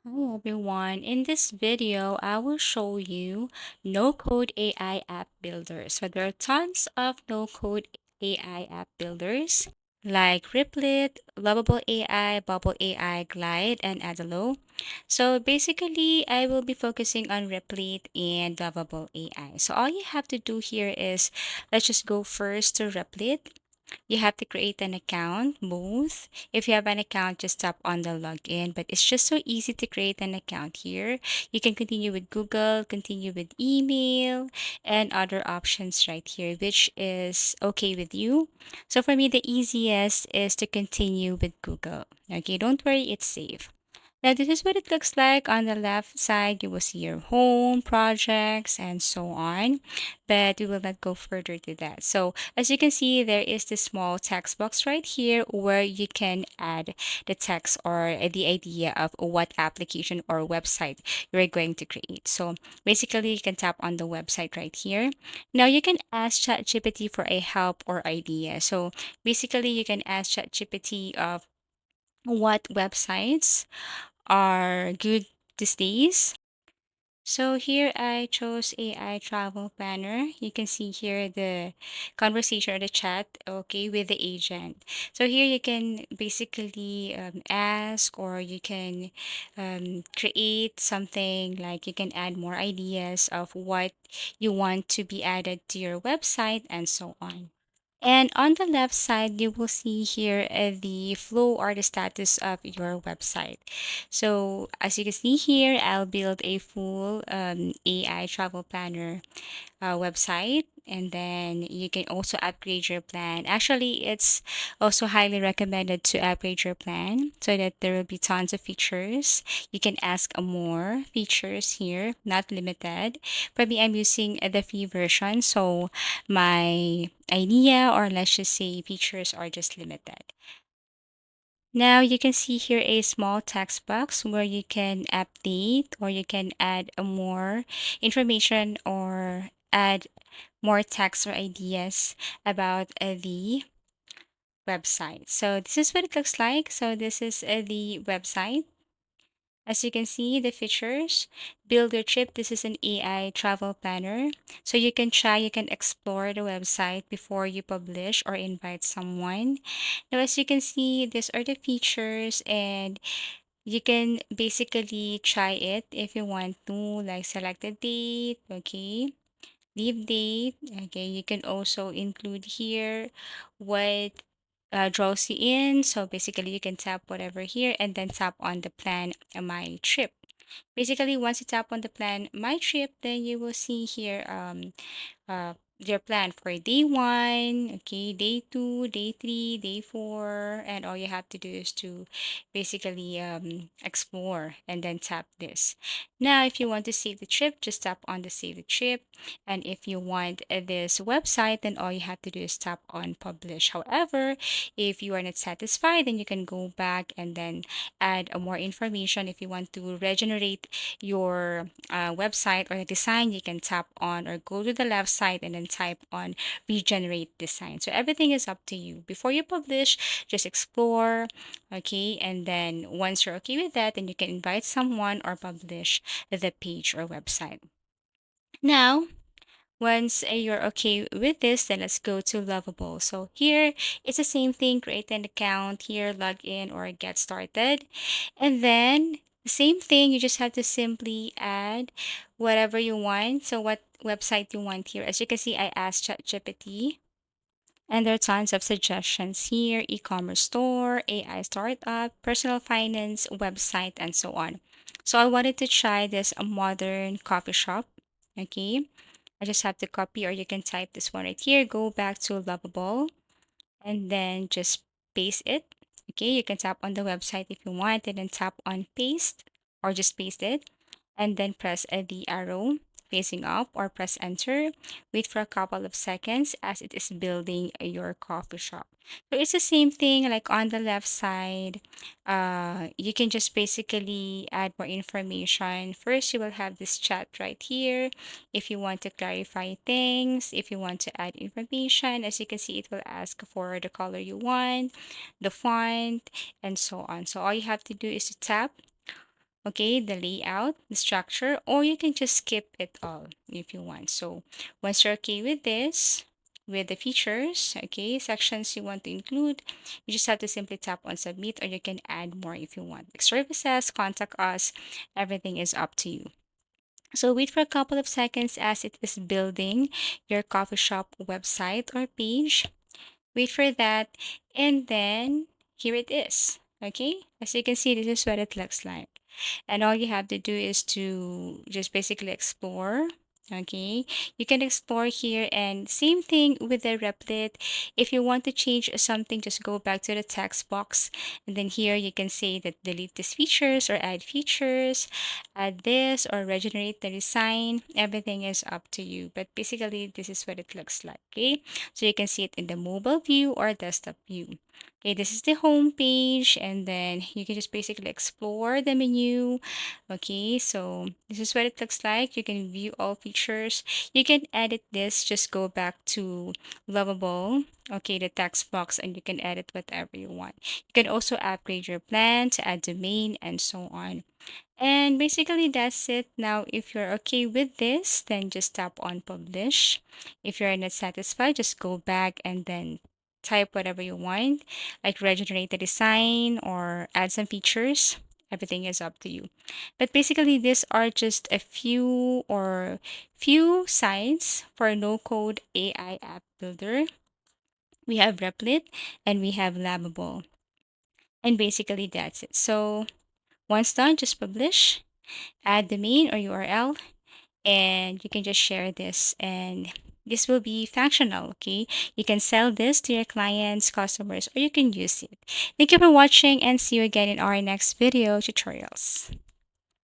Hi everyone. In this video, I will show you no-code AI app builders. So there are tons of no-code AI app builders like Replit, Lovable AI, Bubble AI, Glide, and Adalo. So basically, I will be focusing on Replit and Lovable AI. So all you have to do here is let's just go first to Replit. You have to create an account, both. If you have an account, just tap on the login. But it's just so easy to create an account here. You can continue with Google, continue with email, and other options right here, which is okay with you. So for me, the easiest is to continue with Google. Okay, don't worry, it's safe. Now, this is what it looks like. On the left side, you will see your home, projects, and so on. But we will not go further to that. So, as you can see, there is this small text box right here where you can add the text or the idea of what application or website you're going to create. So, basically, you can tap on the website right here. Now, you can ask ChatGPT for a help or idea. So, basically, you can ask ChatGPT of what websites are good these days. So here I chose AI travel planner. You can see here the conversation or the chat, okay, with the agent. So here you can basically ask or you can create something like you can add more ideas of what you want to be added to your website and so on. And on the left side, you will see here the flow or the status of your website. So as you can see here, I'll build a full AI travel planner website, and then you can also upgrade your plan. Actually, it's also highly recommended to upgrade your plan so that there will be tons of features. You can ask more features here, not limited. For me, I'm using the free version, so my idea or let's just say features are just limited. Now you can see here a small text box where you can update or you can add a more information or add more text or ideas about the website. So this is what it looks like. So this is the website. As you can see, the features, build your trip. This is an AI travel planner. So you can try, you can explore the website before you publish or invite someone. Now, as you can see, these are the features and you can basically try it if you want to, like select a date, okay? Leave date. Okay, you can also include here what draws you in. So basically, you can tap whatever here and then tap on the plan my trip. Basically, once you tap on the plan my trip, then you will see here your plan for day one, okay, day two, day three, day four, and all you have to do is to basically explore and then tap this. Now, if you want to save the trip, just tap on the save the trip. And if you want this website, then all you have to do is tap on publish. However, if you are not satisfied, then you can go back and then add more information. If you want to regenerate your website or the design, you can tap on or go to the left side and then type on regenerate design. So everything is up to you. Before you publish, just explore, okay? And then once you're okay with that, then you can invite someone or publish the page or website. Now, once you're okay with this, then let's go to Lovable. So here, it's the same thing. Create an account here, log in or get started. And then the same thing, you just have to simply add whatever you want. So what website you want here. As you can see, I asked ChatGPT. And there are tons of suggestions here, e-commerce store, AI startup, personal finance, website, and so on. So I wanted to try this a modern coffee shop. Okay. I just have to copy or you can type this one right here. Go back to Lovable and then just paste it. Okay, you can tap on the website if you want and then tap on paste or just paste it and then press the arrow facing up or press enter. Wait for a couple of seconds as it is building your coffee shop. So it's the same thing like on the left side. You can just basically add more information. First, you will have this chat right here. If you want to clarify things, if you want to add information, as you can see, it will ask for the color you want, the font, and so on. So all you have to do is to tap okay, the layout, the structure, or you can just skip it all if you want. So once you're okay with this, with the features, okay, sections you want to include, you just have to simply tap on submit, or you can add more if you want. Like services, contact us, everything is up to you. So wait for a couple of seconds as it is building your coffee shop website or page. Wait for that, and then here it is. Okay, as you can see, this is what it looks like. And all you have to do is to just basically explore. Okay, you can explore here, and same thing with the Replit. If you want to change something, just go back to the text box, and then here you can say that delete these features or add features, add this or regenerate the design. Everything is up to you, but basically this is what it looks like. Okay, so you can see it in the mobile view or desktop view. Okay, this is the home page, and then you can just basically explore the menu. Okay, so this is what it looks like. You can view all features. You can edit this, just go back to Lovable, okay, the text box, and you can edit whatever you want. You can also upgrade your plan to add domain and so on. And basically that's it. Now, if you're okay with this, then just tap on publish. If you're not satisfied, just go back and then type whatever you want, like regenerate the design or add some features. Everything is up to you. But basically, these are just a few sites for no code AI app builder. We have Replit and we have Labable. And basically that's it. So once done, just publish, add domain or URL, and you can just share this, and this will be functional. Okay, you can sell this to your clients, customers, or you can use it. Thank you for watching, and see you again in our next video tutorials.